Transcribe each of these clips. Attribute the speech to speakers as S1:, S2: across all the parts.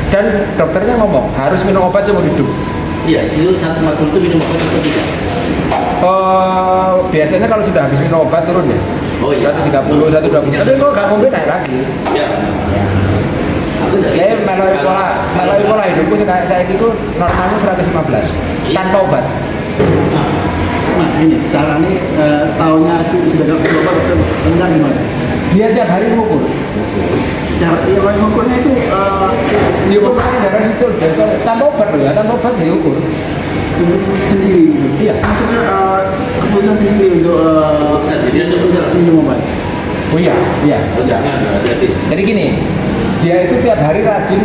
S1: Dan dokternya ngomong harus minum obat seumur hidup.
S2: Iya, itu 140 itu minum obat atau tidak?
S1: Biasanya kalau sudah habis minum obat turun ya.
S2: Oh iya.
S1: 130, 120. Tapi kalau nggak ngombe naik lagi.
S2: Iya. Aku nggak.
S1: Saya melalui pola hidupku saya itu normalnya 115 tanpa obat.
S3: Mas ini caranya tahunnya sudah gak perlu obat atau enggak gimana?
S1: Dia tiap hari mengukur.
S3: Cara yang mengukurnya itu
S1: Dia ukur darah sistol tanpa obat loh ya, tanpa obat dia ukur.
S3: sendiri gitu.
S1: Iya.
S3: Maksudnya keputusan sendiri untuk
S2: Keputusan diri atau betul?
S3: minum obat.
S1: Oh iya, iya.
S2: Oh jangan, hati-hati.
S1: Jadi gini, dia itu tiap hari rajin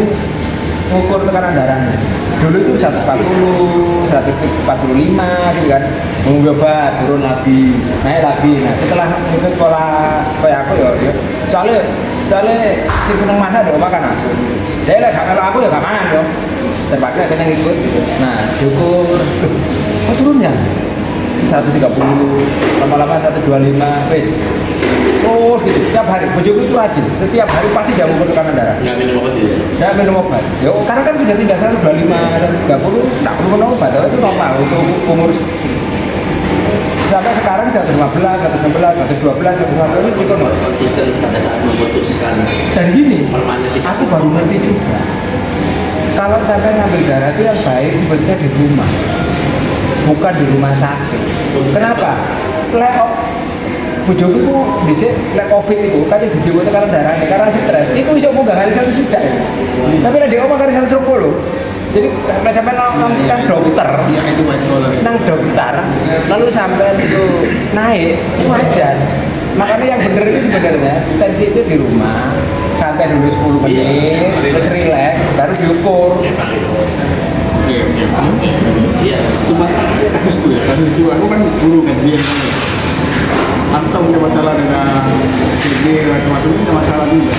S1: mengukur tekanan darahnya. Dulu itu 140, 145 gitu kan. Ngombe obat, turun lagi, naik lagi. Nah setelah ikut pola kayak aku ya, soalnya sing seneng masak dong makan aku. Dia lah kalau aku ya gak makan dong. Terpaksa kita ngikut gitu. Nah diukur, oh turun ya? 130, lama-lama 125, wes. Oh gitu, tiap hari, bojoku itu rajin, setiap hari pasti dia mengukur tekanan darah.
S2: Nggak minum obat ya?
S1: Nggak minum obat. Ya, karena kan sudah tinggal 125, 130, nggak perlu minum obat. Itu normal untuk umur segitu. Sampai sekarang 115, 116, 112, 115 itu cukup.
S2: Konsisten pada saat memutuskan.
S1: Dan gini,
S2: Permanen itu.
S1: aku baru ngerti juga. Kalau sampai ngambil darah itu yang baik sebetulnya di rumah, bukan di rumah sakit. Kenapa? Bojoku itu bisa lek covid itu kan bojoku itu karena darahnya karena stres itu bisa munggah hari satu sudah tapi lah dia omong hari 110 jadi sampai nang dokter nang dokter lalu sampai itu naik itu wajar makanya yang benar itu sebenarnya tensi itu di rumah santai dulu 10 menit terus relax baru diukur.
S2: Iya.
S3: Cuma kasusku aku kan guru kan dia. Aku tahu punya masalah dengan CG macam-macam punya masalah juga.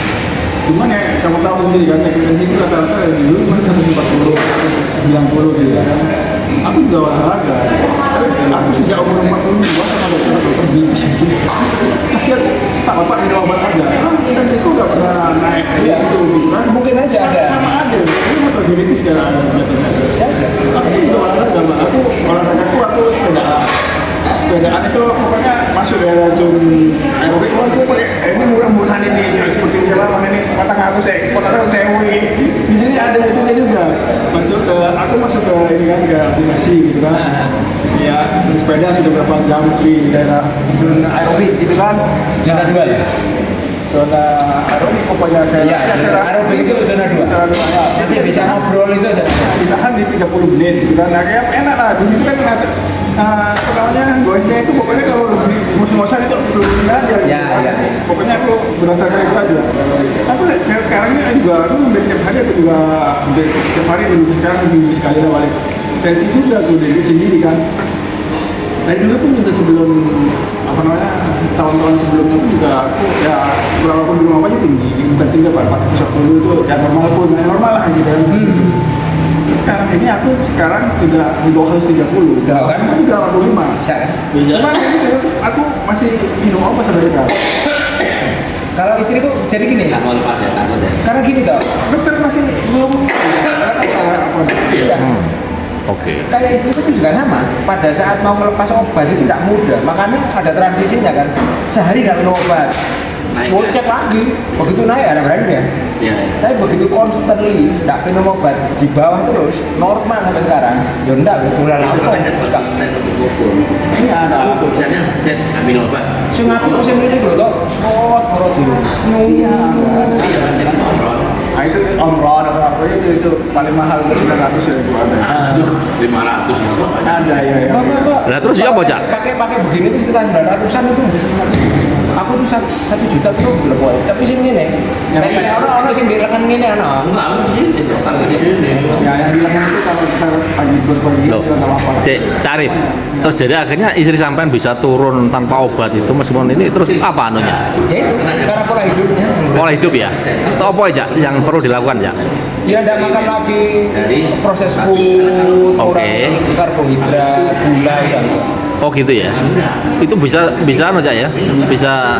S3: Cuman ya kamu tahu sendiri kan tensi itu rata-rata dari dulu kan 140, 90 gitu kan. Aku juga olahraga. Aku sejak umur 42 sama dokter gizi. Kasihan tak bapak minum obat aja. Emang tensiku nggak pernah naik kayak gitu kan?
S1: Mungkin aja ada.
S3: Sama aja. Ini motor genetis kan ada.
S1: Saja.
S3: Aku juga olahraga, aku olahragaku aku sepedaan itu pokoknya masuk daerah zon aerobik. Oh gue pakai ini murah-murahan ini ya, seperti jalan ini kata aku di sini ada itunya juga masuk ke aku masuk ke ini kan ke aplikasi gitu kan ya sepeda sudah berapa jam di daerah zona aerobik gitu kan
S1: Zona 2 ya?
S3: zona aerobik pokoknya saya
S1: aerobik itu zona 2
S3: ya.
S1: Masih bisa ngobrol itu aja.
S3: Ditahan di 30 menit gitu kan. Nah, kayak enak lah. Di situ kan sekolahnya goesnya itu pokoknya kalau lebih musim-musim itu turunin aja gitu.
S1: Ya.
S3: Pokoknya aku berdasarkan itu aja. Aku sekarang ini juga aku hampir tiap hari aku juga hampir tiap hari dulu sekarang minggu sekali lah balik. Tensi juga tuh dari sendiri kan. Dari dulu pun juga sebelum tahun-tahun sebelumnya pun juga aku ya walaupun di rumah aja tinggi bukan tinggi pada 40 itu ya normal lah gitu kan. Sekarang ini aku sudah di bawah 130
S1: kan?
S3: Aku juga 45
S1: Bisa kan?
S3: cuman ini aku masih minum obat sampai sekarang.
S1: Kalau istriku jadi gini
S2: Nggak mau lepas ya, takut ya.
S1: karena gini toh
S3: Dokter masih belum
S1: ya,
S4: Oke.
S1: kayak istriku itu juga sama pada saat mau melepas obat itu tidak mudah makanya ada transisinya kan sehari nggak minum obat
S2: Naik
S1: mau
S2: ya?
S1: cek lagi begitu naik ada berani ya
S2: Iya.
S1: tapi begitu constantly nggak minum obat di bawah terus normal sampai sekarang ya enggak udah
S2: Itu
S1: lama
S2: makanya konsisten untuk ukur.
S1: iya ada
S2: Misalnya, saya minum obat.
S1: sing aku sing ini lho toh shot karo di
S3: iya
S2: Iya masih kontrol.
S3: nah itu omron atau apa itu paling mahal itu 900 ya itu ada
S2: Aduh, 500 nggak apa-apa.
S3: ada ya
S4: Lah, terus ya apa, Cak?
S1: pakai begini itu sekitar 900-an itu aku tuh 1 juta tuh belum boleh tapi sing ngene kayak ono sing di lengan ngene ono
S2: Enggak, aku di sini, aku di sini.
S3: ya yang di lengan itu kalau kita pagi berpergian
S4: Loh,
S3: juga nggak apa-apa
S4: si Carif. Terus jadi akhirnya istri sampean bisa turun tanpa obat itu meskipun ini terus apa anunya?
S1: ya itu karena pola hidupnya
S4: Pola hidup ya? Atau apa aja yang perlu dilakukan ya?
S1: ya tidak makan lagi
S2: Jadi,
S1: proses food
S4: Oke.
S1: kurang karbohidrat gula dan
S4: Oh gitu ya? Itu bisa anu Cak ya? Bisa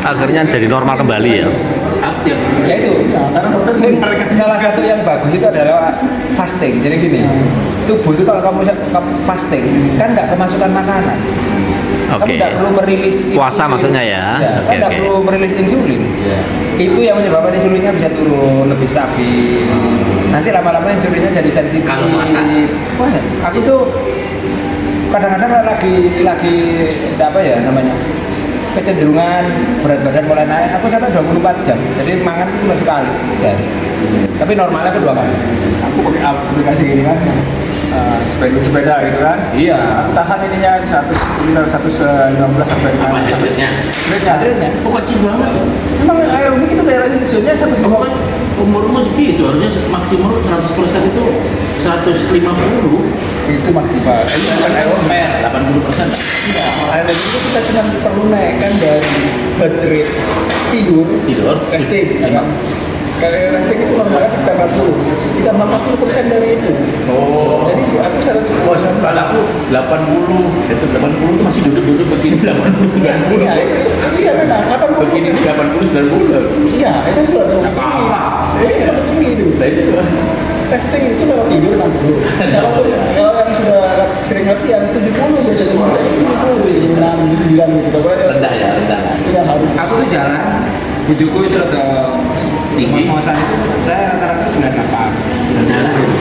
S4: akhirnya jadi normal kembali ya?
S2: aku tiap
S1: Ya itu,
S3: karena dokter menyarankan
S1: salah satu yang bagus itu adalah fasting. Jadi gini, tubuh itu kalau kamu fasting kan nggak kemasukan makanan. Kamu
S4: Oke.
S1: nggak perlu merilis
S4: Puasa
S1: insulin.
S4: maksudnya ya?
S1: Kan
S4: Oke,
S1: nggak
S4: oke.
S1: perlu merilis insulin.
S2: Iya.
S1: Itu yang menyebabkan insulinnya bisa turun, lebih stabil. Nanti lama-lama insulinnya jadi sensitif.
S2: Kalau puasa?
S1: Wah, aku tuh kadang-kadang lagi apa ya namanya, kecenderungan berat badan mulai naik. Aku sampai 24 jam. Jadi makan itu cuma sekali sehari. Tapi normalnya aku 2 kali.
S3: aku pakai aplikasi gini kan, sepeda gitu kan.
S1: Iya.
S3: Aku tahan ininya 115 sampai
S2: Apa
S3: 5
S2: hasilnya?
S1: Adrennya.
S2: Kok kecil banget ya?
S3: Memang aerobik itu daerah insulnya
S2: Kamu kan umurmu segitu, harusnya maksimal 100% itu 150.
S3: itu maksimal. Ini bukan aerobik.
S2: Per 80%.
S3: Iya, aerobik itu kita cuma perlu naikkan dari heart rate tidur,
S2: Tidur.
S3: resting, ya kan? Kalau resting itu normalnya sekitar 40, kita 40% dari itu.
S2: Oh.
S3: Jadi aku harus
S2: Bos, kalau aku 80, itu 80 itu masih duduk-duduk begini 80, 90.
S3: Iya, iya memang 80.
S2: Begini 80, 90.
S3: Iya, itu sudah terlalu
S2: Nggak apa-apa.
S3: Iya, langsung tinggi itu.
S2: Nah itu tuh.
S3: Resting itu kalau tidur 60. Kalau yang sudah sering latihan 70 biasanya. Jadi 70, 76, 79 gitu.
S2: Rendah ya, rendah lah.
S3: Iya harus.
S1: Aku tuh jalan, bujuku itu rada
S2: Tinggi.
S1: Mas-masan itu saya rata-rata 98.
S2: Jalan itu.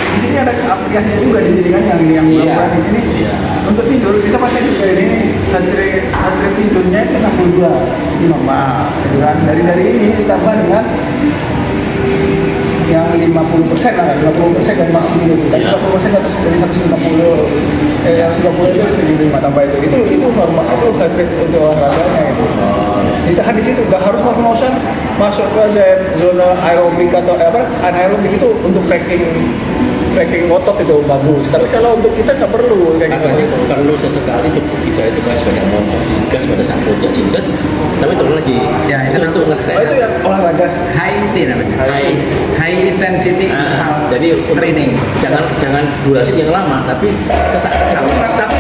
S3: Di sini ada aplikasinya juga di sini kan yang
S1: Iya.
S3: melakukan ini.
S2: Iya.
S3: Untuk tidur kita pakai juga ini heart rate tidurnya itu 62 itu normal. Gitu kan. Dari ini ditambah dengan yang 50% lah, 50% dari maksimum itu. Kan
S2: Iya.
S3: 50% dari 150, yang 90 itu 75 tambah itu normal, itu heart rate untuk olahraganya itu. Ditahan di situ, nggak harus mas-masan masuk ke zona aerobik atau anaerobik itu untuk tracking otot itu bagus. Tapi kalau untuk kita nggak perlu kayak
S2: Katanya
S3: gitu.
S2: perlu sesekali tubuh kita itu kayak sepeda motor, gas pada saat puncak singkat, tapi turun lagi.
S1: Ya, itu
S2: Itu untuk
S3: Oh, itu
S2: ngetes.
S3: yang olahraga.
S1: High IT namanya.
S2: High.
S1: High intensity
S2: Jadi untuk
S1: training.
S2: jangan durasi yang lama, tapi kesaat
S1: Aku melakukan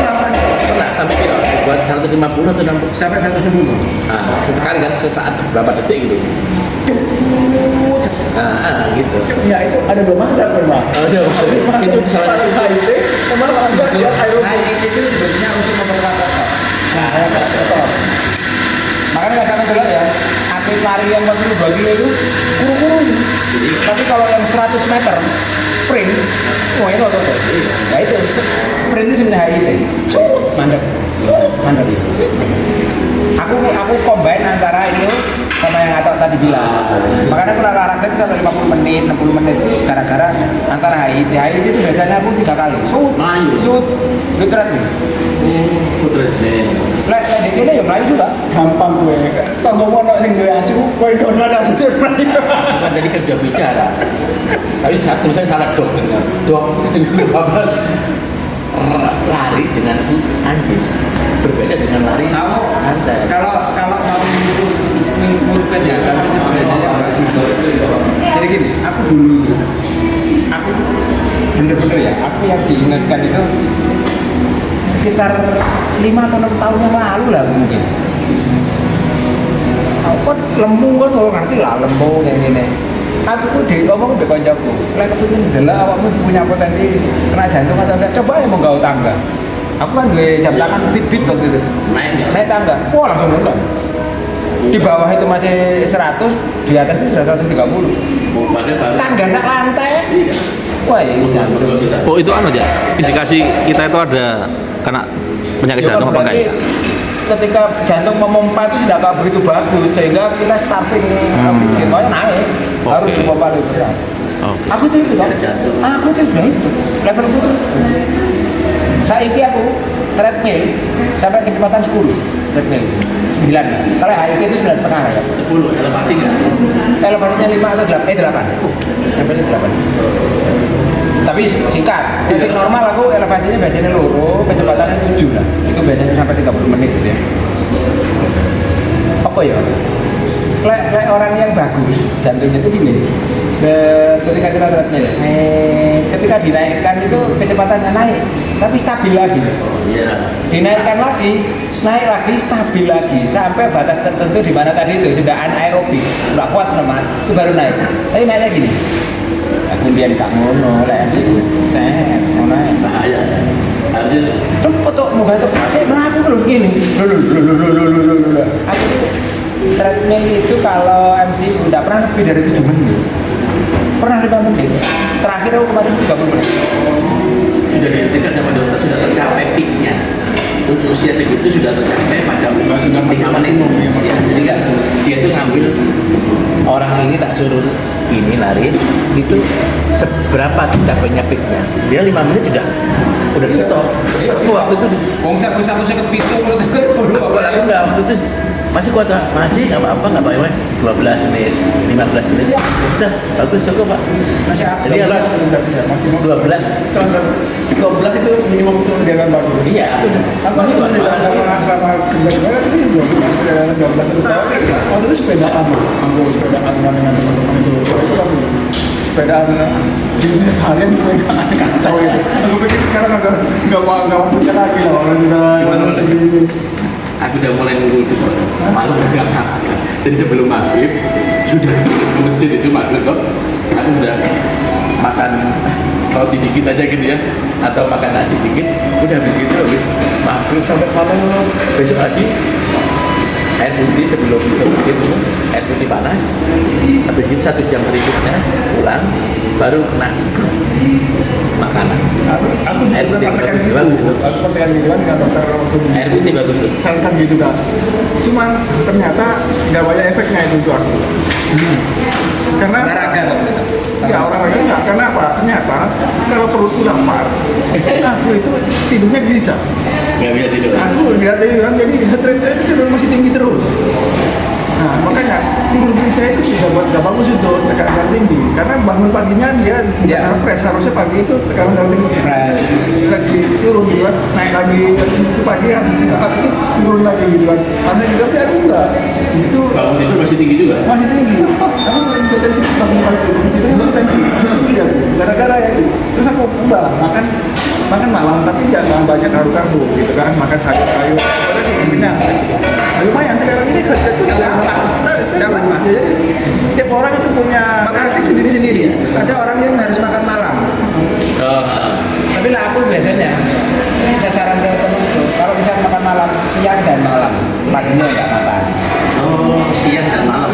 S2: pernah sampai kira buat 150 atau 60.
S1: sampai 160.
S2: Nah, sesekali kan sesaat berapa detik gitu. Gitu.
S3: Ya itu ada 2 mazhab memang.
S2: Oh, iya, itu salah satu.
S3: HIIT sama mazhab yang aerobik.
S1: High IT itu sebetulnya untuk memperkuat otot.
S3: Nah, betul.
S1: Makanya kadang bilang ya, atlet lari yang 42 kilo itu kuru-kuru. Tapi kalau yang 100 meter sprint, wah itu otot. Ya itu sprint itu sebenarnya HIIT. Mandek. Mandek. Aku combine antara itu sama yang Atok tadi bilang. Makanya aku olahraga itu sampai 50 menit, 60 menit gara-gara antara HIIT. HIIT itu biasanya aku 3 kali.
S2: Melayu.
S1: Shoot, literat nih.
S2: Putret deh.
S1: Di sini ya melayu juga.
S3: Gampang gue. Tunggu mau nak sing duwe asu, kowe dono ada asu melayu.
S2: Kan tadi kan sudah bicara. Tapi satu saya salah dok dengan dok 15 lari dengan anjing berbeda dengan lari
S1: Kamu
S2: santai.
S1: kalau mau mengikut kegiatan itu bedanya jadi gini, aku dulu aku bener-bener ya, aku yang diingatkan itu sekitar 5 atau 6 tahun yang lalu lah mungkin. Aku kan lemu kan, kalau ngerti lah lemu yang ini. Aku tuh ngomong ke koncoku, lek kepengin ndelok awakmu punya potensi kena jantung atau enggak, coba ya mau gawe tangga. Aku kan gue jam tangan Fitbit waktu itu. Naik tangga, wah langsung mundur. Di bawah itu masih 100, di atas itu sudah 130.
S2: Padahal baru
S1: Tangga sak lantai.
S2: Iya.
S1: Wah, ini jantung.
S4: Oh itu anu ya, indikasi kita itu ada kena penyakit
S1: Ya kan
S4: jantung apa enggak
S1: berarti
S4: ya?
S1: ketika jantung memompa itu tidak begitu bagus sehingga kita starving oksigennya naik, harus
S4: Oke.
S1: dipompa lebih berat.
S4: Oh.
S1: Aku tuh itu kan,
S2: Jantung.
S1: aku tuh udah itu level itu. Saiki aku treadmill sampai kecepatan 10 treadmill 9. Kalau hari itu 9,5 ya.
S2: 10 elevasi nggak?
S1: Elevasinya 5 atau 8? Sampai 8. Tapi singkat. Yang normal aku elevasinya biasanya loro, kecepatannya 7 lah. Itu biasanya sampai 30 menit gitu ya. Apa ya? Lek orang yang bagus jantungnya itu gini. Ketika kita treadmill, ketika dinaikkan itu kecepatannya naik, tapi stabil lagi.
S2: Iya.
S1: Dinaikkan lagi, naik lagi, stabil lagi sampai batas tertentu di mana tadi itu sudah anaerobik, nggak kuat teman, itu baru naik. Tapi naiknya gini, aku biar tak ngono, lah saya mau naik.
S2: Bahaya. Harusnya
S1: Terus foto mau gantung, saya melaku terus gini, lulu. Aku treadmill itu kalau MC udah pernah lebih dari 7 menit, pernah 5 menit. Terakhir aku kemarin 30 menit.
S2: sudah dihentikan sama dokter, sudah tercapai peaknya. Untuk usia segitu sudah tercapai pada
S3: Sudah
S2: 5 menit.
S3: maksimum, ya,
S2: Ya, jadi kan dia tuh ngambil orang ini tak suruh ini lari itu seberapa tercapainya peaknya. Dia 5 menit udah di stop. Tapi waktu itu
S1: Wong saya bisa satu seket pitu
S2: aku nggak waktu itu masih kuat Pak? Masih nggak apa-apa, nggak apa-apa. 12 menit, 15 menit. Udah bagus cukup Pak.
S1: masih apa?
S2: Jadi
S3: 12
S2: apa?
S3: ya, maksimum
S2: 12.
S3: standar 12 itu minimum untuk kegiatan baru.
S2: Iya, udah.
S3: Aku
S2: Masih kuat
S3: juga
S2: Pak.
S3: sama kerja itu juga sudah 12 itu tahun. Waktu itu sepedaan, aku sepedaan dengan teman-teman itu. Itu aku sepedaan ini seharian sepedaan kacau ya. Aku pikir sekarang nggak waktunya lagi lah orang sudah segini.
S2: Aku udah mulai nunggu situ. Malu nggak makan. Jadi sebelum maghrib sudah ke masjid itu maghrib kok. Aku udah makan roti dikit aja gitu ya, atau makan nasi dikit. Udah begitu habis maghrib sampai malam. Besok lagi air putih sebelum ke masjid itu, air putih panas. Habis itu 1 jam berikutnya pulang baru kena makanan.
S3: Aku
S2: Air
S3: juga
S2: putih
S3: praktekan
S2: bagus,
S3: gitu.
S2: bagus.
S3: Aku praktekan gitu kan dengan dokter waktu
S2: Air putih bagus tuh.
S3: sarankan gitu kan. Cuman ternyata nggak banyak efeknya itu untuk aku. Karena
S1: Olahraga kok.
S3: ya olahraga enggak. Karena apa? Ternyata kalau perutku lapar, aku itu tidurnya bisa.
S2: Nggak bisa tidur.
S3: Aku lihat itu kan jadi heart rate itu tidur masih tinggi terus. Nah makanya tidur bisa itu juga nggak bagus untuk tekanan darah tinggi. Karena bangun paginya dia
S1: Ya.
S3: bukan fresh. Harusnya pagi itu tekanan darah tinggi
S1: Fresh.
S3: lagi turun gitu kan, naik lagi itu pagi habis istirahat itu turun lagi gitu kan. Karena juga tapi aku enggak. Itu
S2: Bangun tidur masih tinggi juga.
S3: masih tinggi. Aku intensi bangun pagi itu intensi tinggi aku. Gara-gara ya itu. Terus aku ubah makan malam tapi jangan banyak karbo gitu kan, makan sayur-sayur ada minyak. Lumayan sekarang ini kerja itu
S1: Gampang.
S3: ya, jadi tiap orang itu punya praktik sendiri-sendiri ya.
S1: Ada orang yang harus makan malam.
S2: Oh,
S1: Tapi lah aku biasanya saya saran ke temanku kalau bisa makan malam siang dan malam, paginya nggak makan.
S2: siang dan malam.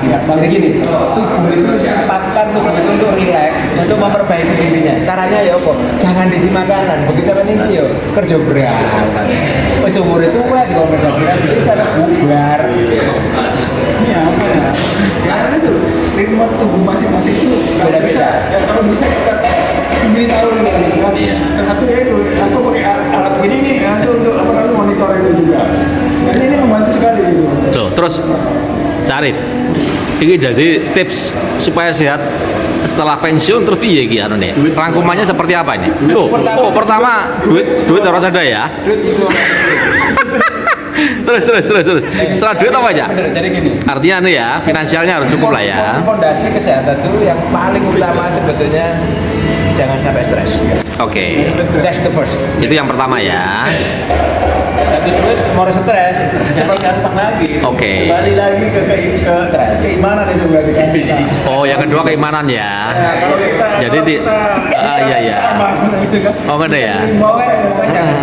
S1: Jadi gini, tubuh itu sempatkan untuk rileks, untuk memperbaiki dirinya. Caranya ya apa? Jangan diisi makanan. Begitu apa nih sih yo? Kerja berat. Wes umur itu di kerja berat jadi sana bubar.
S3: Ini apa ya? Ya itu ritme tubuh masing-masing itu kalau
S1: Beda-beda.
S3: bisa, ya kalau bisa kita sendiri tahu gitu kan.
S2: Iya.
S3: Salah satu ya itu, aku pakai alat ini nih, itu untuk apa namanya monitor itu juga. Jadi ini membantu sekali gitu.
S4: Tuh, terus Syarif, ini jadi tips supaya sehat setelah pensiun terus piye iki anu nih? Rangkumannya seperti apa ini? Pertama duit harus ada ya.
S1: Duit itu
S4: Terus. Setelah duit apa aja?
S1: bener. Jadi gini.
S4: Artinya nih ya, finansialnya harus cukup lah ya.
S1: Fondasi kesehatan itu yang paling utama sebetulnya jangan sampai stres.
S4: Oke.
S1: That's the first.
S4: Itu yang pertama ya.
S1: Tapi duit mau stres,
S3: Cepat gampang lagi.
S4: Oke.
S3: Kembali lagi ke
S1: Stres.
S3: keimanan itu nggak dikasih.
S4: Oh, yang kedua keimanan ya.
S3: Nah, kalau kita
S4: Jadi iya.
S3: gitu kan.
S4: Oh, ada ya.
S1: mau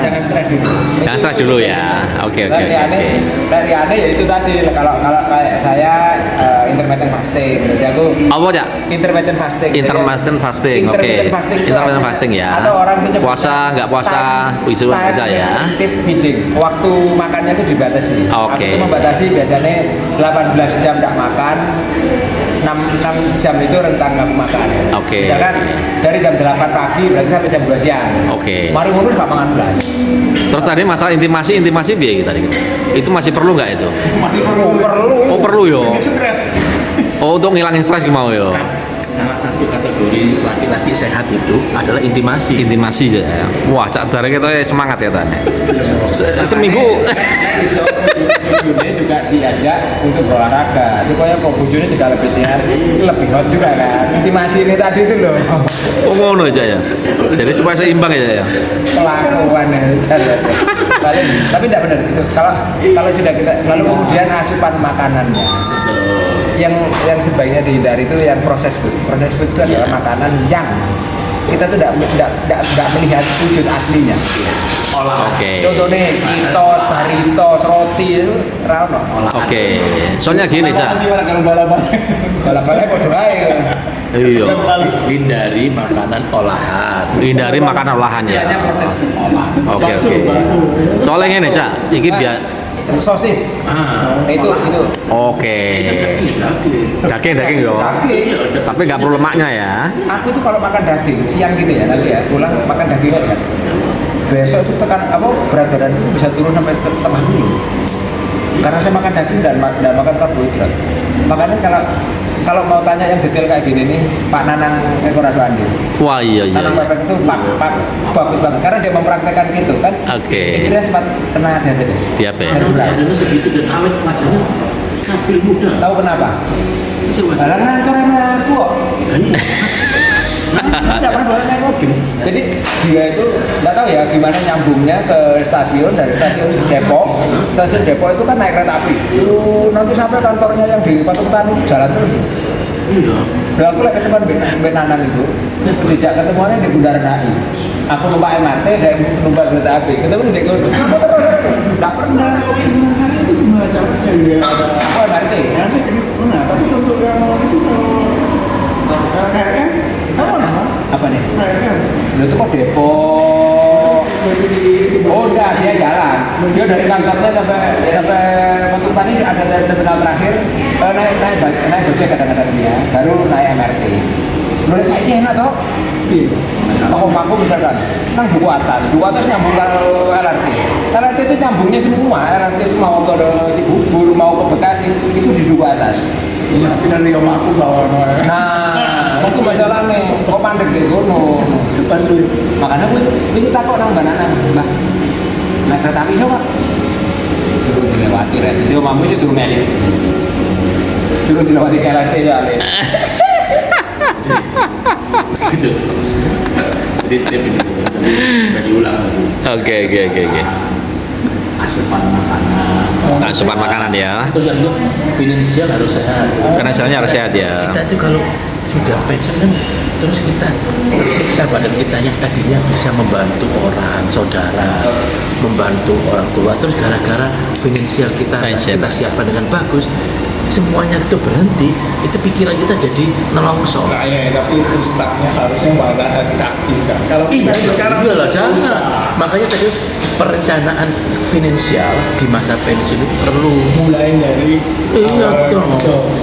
S1: jangan stres dulu.
S4: Jangan stres dulu ya. Oke.
S1: Dari aneh ya itu tadi kalau kayak saya intermittent fasting. Jadi aku
S4: Apa ya?
S1: intermittent fasting.
S4: Intermittent fasting, oke.
S1: Intermittent fasting. itu
S4: Intermittent
S1: artinya
S4: fasting ya.
S1: Atau orang itu nyebutnya
S4: Puasa, nggak puasa, bisa ya.
S1: Tip feeding. Waktu makannya itu dibatasi.
S4: Oke.
S1: Aku itu membatasi biasanya 18 jam nggak makan. 6 jam itu rentang nggak makan.
S4: Oke.
S1: Misalkan dari jam 8 pagi berarti sampai jam 2 siang.
S4: Oke.
S1: Mari ngurus nggak makan belas.
S4: Terus tadi masalah intimasi biaya tadi. Itu masih perlu nggak itu?
S3: Masih perlu.
S1: Perlu.
S4: Oh perlu yo.
S3: Bikin stres.
S4: Oh untuk ngilangin stres gimana yo?
S2: Salah satu kategori laki-laki sehat itu adalah intimasi.
S4: Intimasi ya. Wah, cak dari kita semangat ya tanya. Seminggu.
S1: Bojone juga diajak untuk berolahraga supaya kok bojone juga lebih sehat, lebih hot juga kan. Intimasi ini tadi itu loh.
S4: Oh, ngono aja ya. Jadi supaya seimbang ya.
S1: Pelakuan ya. Tapi tidak benar itu. Kalau sudah kita lalu kemudian asupan makanannya. Yang sebaiknya dihindari itu yang proses food. Proses food itu adalah makanan yang kita tuh tidak melihat wujud aslinya.
S4: Oke.
S1: Contohnya kitos, baritos, roti itu rano.
S4: Oke. Soalnya gini, Cak.
S3: Gimana kalau balapan?
S1: Balapannya bodoh aja.
S4: Iya.
S2: Hindari makanan olahan.
S4: Hindari makanan olahan ya.
S1: Hanya proses food.
S4: Oke. Soalnya gini, Cak. Iki biar
S1: sosis. Itu.
S4: Oke. Daging yo.
S1: Daging.
S4: Tapi nggak perlu lemaknya ya.
S1: Aku tuh kalau makan daging siang gini ya nanti ya pulang makan daging aja. Besok itu berat badan itu bisa turun sampai setengah kilo. Karena saya makan daging dan makan karbohidrat. Makanya kalau mau tanya yang detail kayak gini nih, Pak Nanang Eko Raswandi.
S4: Wah iya.
S1: Nanang Pepek itu Pak bagus banget karena dia mempraktekkan gitu kan.
S4: Oke.
S1: Istrinya sempat kena diabetes.
S4: Iya, Pe.
S2: Dulu segitu dan awet wajahnya stabil muda.
S1: Tahu kenapa? Karena ngantor sama aku kok. Tidak pernah boleh naik mobil. Jadi dia itu nggak tahu ya gimana nyambungnya ke stasiun dari stasiun Depok. Stasiun Depok itu kan naik kereta api. Nanti sampai kantornya yang di Patung Tani jalan terus.
S2: Iya.
S1: Lalu aku lagi ketemu Ben Nanang itu, sejak ketemuannya di Bundaran HI. Aku numpak MRT dan numpak kereta api. Ketemu di Depok. Tidak pernah.
S3: Itu gimana caranya dia ada?
S1: Aku MRT.
S3: Nanti nah, tapi untuk yang itu kalau KRM sama nama?
S1: Apa nih?
S3: KRM.
S1: Itu kok Depok. Oh enggak, dia jalan. Dia dari kantornya sampai Patung Tani ada dari terminal terakhir naik Gojek kadang-kadang dia, baru naik MRT. Menurut saya ini enak toh. Toko Paku misalkan, nang duku atas nyambung ke LRT. LRT itu nyambungnya semua, LRT itu mau ke Cibubur, mau ke Bekasi, itu di duku atas.
S3: Iya, tapi dari om aku bawa.
S1: Nah, itu masalahnya, kok mandek deh gono.
S3: Pas
S1: Makanya gue takut nang banana, Mbak. Naik kereta api coba. Turun dilewati ya. Jadi omamu sih turun ini. Turun dilewati ke LRT ya, Ale.
S2: Gitu. Jadi tip ini udah diulang lagi.
S4: Oke.
S2: Asupan makanan.
S4: Asupan makanan ya.
S2: Terus yang itu finansial harus sehat.
S4: Finansialnya harus sehat ya.
S2: Kita tuh kalau sudah pensiun kan terus kita tersiksa badan kita yang tadinya bisa membantu orang, saudara, membantu orang tua, terus gara-gara finansial kita siapkan dengan bagus, semuanya itu berhenti, itu pikiran kita jadi nelongso.
S3: Nah ya, tapi itu startnya harusnya malah aktif kan. Kalau
S2: Iya,
S3: sekarang
S2: iyalah jangan. Makanya tadi perencanaan finansial di masa pensiun itu perlu.
S3: mulai dari
S2: Iya, dong.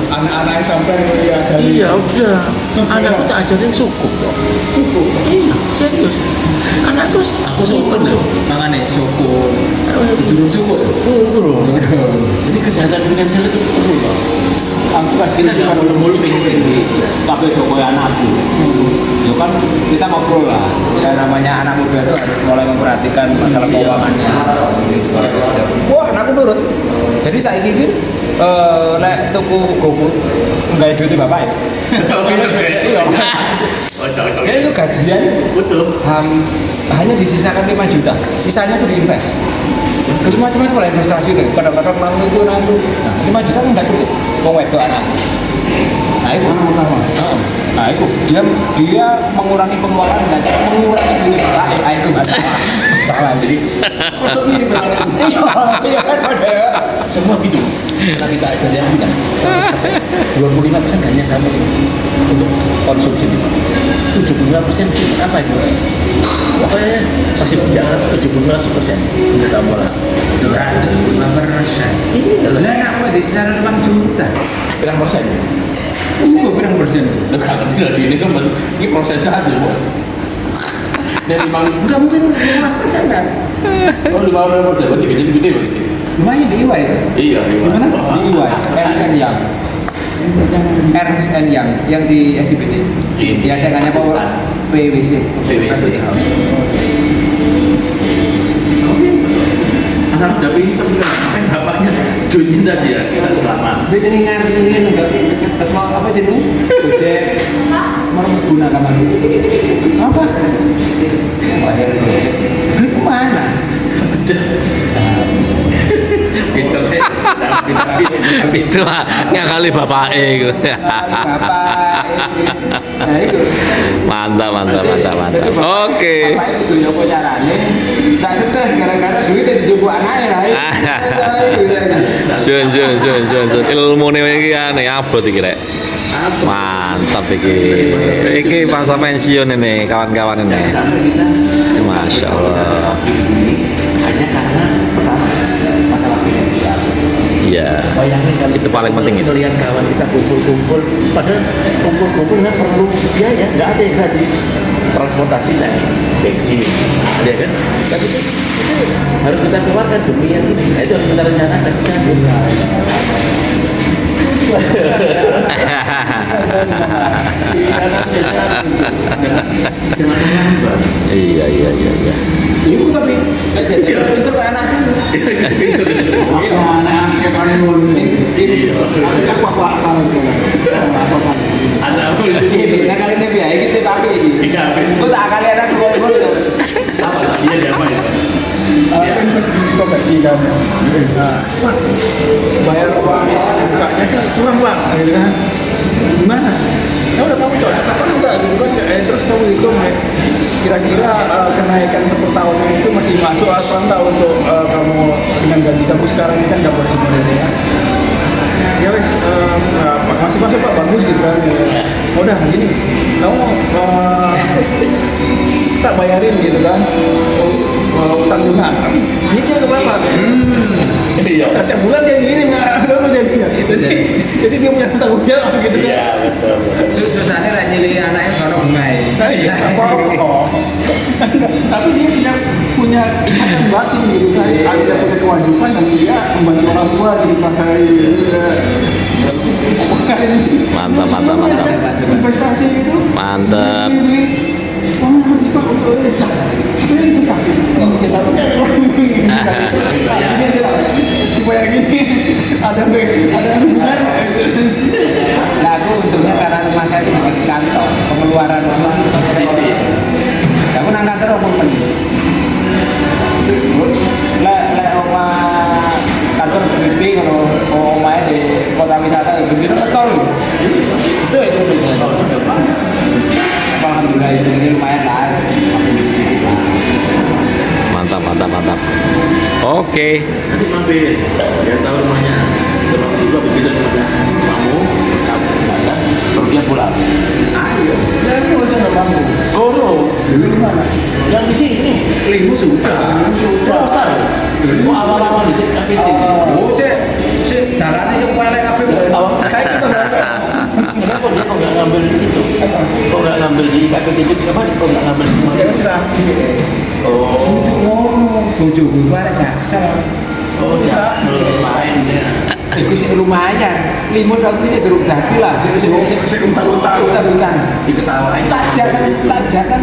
S3: anak-anak sampai diajari.
S2: Iya udah, anakku tak ajarin suku dong.
S3: Suku.
S2: Iya, serius. Anakku
S1: Aku syukur loh, makanya syukur. Turun syukur.
S2: Jadi kesehatan finansial itu perlu loh.
S3: Aku kasih
S2: Kita nggak mulu pengen tinggi.
S1: Tapi Jokowi anakku. Ya kan kita ngobrol lah. Ya namanya anak muda itu harus mulai memperhatikan masalah keuangannya. Wah, anakku nurut. Jadi saya ini nek tuku GoFood nggak duit bapak ya. Iya.
S2: Oh, cocok.
S1: Jadi itu gajian
S2: Betul.
S1: hanya disisakan 5 juta. Sisanya itu diinvest. Terus macam-macam lah investasi deh. Kadang-kadang nang itu. Nah, 5 juta kan nggak cukup. Wong wedok anak. Nah itu
S3: anak pertama.
S1: Nah itu dia mengurangi pengeluaran dan mengurangi duit bapak. Itu nggak salah. Jadi
S3: Untuk mirip benar.
S1: iya kan pada
S2: Semua gitu. Setelah kita ajar yang bilang 100%, 25% hanya kamu untuk konsumsi. 75% sih apa itu? Pokoknya masih berjalan 75% untuk kamu lah.
S1: 5%.
S2: Iya
S1: Lah anak di sisa 5 juta.
S2: berapa persen?
S1: Berapa persen?
S2: Nah, kalau tidak ini kan ini persentase bos. Dari
S1: Enggak mungkin 15% kan?
S2: oh 55% berarti gede berarti.
S1: Lumayan di IWA itu.
S2: Iya.
S1: Gimana? Di IWA, Ernst Young. RSN yang di SDBD. Ya saya nanya kok PWC.
S2: PWC. Anak udah pinter kan bapaknya Doni tadi ya kita selamat.
S1: Dia cengingan ini enggak teknologi apa jenuh? Gojek. Mau menggunakan apa? Bayar Gojek. Kemana?
S2: Pinter sih.
S4: Itu mah ngakali bapak itu.
S1: Nah itu.
S4: Mantap. Oke.
S1: Bapak itu yo carane. Tak stres gara-gara duit yang dijupuk anaknya lah.
S4: Sun. Ilmu nih iki aneh abot iki rek. Mantap iki. Iki masa pensiun ini kawan-kawan ini. Masya Allah.
S2: Hanya karena pertama masalah finansial.
S4: Iya.
S2: Bayangin kalau
S4: Itu paling penting itu.
S2: Lihat kawan kita kumpul-kumpul, padahal kumpul-kumpul nggak perlu biaya, nggak ada yang gratis. Transportasi naik, bensin, ada kan? Tapi itu harus kita keluarkan demi yang ini. Nah, itu harus kita rencanakan. Jangan terlambat.
S4: Iya.
S1: Ibu tapi jadi pinter anakku. Nah kali ini biaya kita pakai ini. Kau tak kali anak gol-gol.
S2: Apa tadi ada apa itu?
S3: Investasi di properti kan.
S1: Bayar uangnya.
S3: Bukanya sih kurang Pak, gitu kan. Gimana? Ya udah kamu cocok apa enggak gitu kan? Terus kamu hitung ya. Kira-kira kenaikan per tahunnya itu masih masuk apa enggak untuk kamu dengan gaji kamu sekarang ini kan dapat sebenarnya ya. Ya wes, masih masuk Pak, bagus gitu kan. Udah gini, kamu tak bayarin gitu kan. Utang bunga, ini dia ke Bapak.
S2: Iya.
S3: Tiap bulan dia ngirim kamu jadi dia punya tanggung jawab gitu kan.
S2: Iya betul.
S1: Susahnya lah nyilih anaknya kalau bungai.
S3: Nah, iya, apa-apa. Tapi dia punya ikatan batin gitu kan. Dia punya kewajiban dan dia membantu orang tua di masa ini.
S4: Mantap.
S3: Investasi gitu.
S4: Mantap.
S3: Beli. Wah, habis Pak untuk itu investasi. Kita ini supaya gini ada hubungan.
S1: Nah aku untungnya karena rumah saya itu dekat kantor, pengeluaran rumah titis. Aku nang kantor aku penting. Lek rumah kantor gede kalau omahnya di kota wisata begitu ketol. Itu. Alhamdulillah ini lumayan lah.
S4: Mantap. Oke.
S2: Nanti mampir, biar tahu rumahnya. Terus juga begitu rumahnya kamu tinggalkan, baru dia pulang.
S1: Ayo.
S3: Ya ini usah nggak kamu.
S2: Oh,
S3: Dulu di mana?
S2: yang di sini.
S1: Limu sudah.
S2: Berapa tahun? Oh, awal-awal di sini tapi
S1: Oh, si jalannya semua lek kabeh.
S2: awal kayak gitu kan. Kenapa dia kok nggak ngambil itu? Kok nggak ngambil di IKP itu? Kenapa kok nggak ngambil di mana?
S3: Ya sudah.
S2: Oh,
S1: Bojo gue ada jaksel.
S2: oh, jaksel main dia.
S1: Iku sih lumayan. Limus waktu itu durung dadi lah. Sing
S3: Saya untar-untar.
S1: utang.
S2: Diketawain.
S1: Tajakan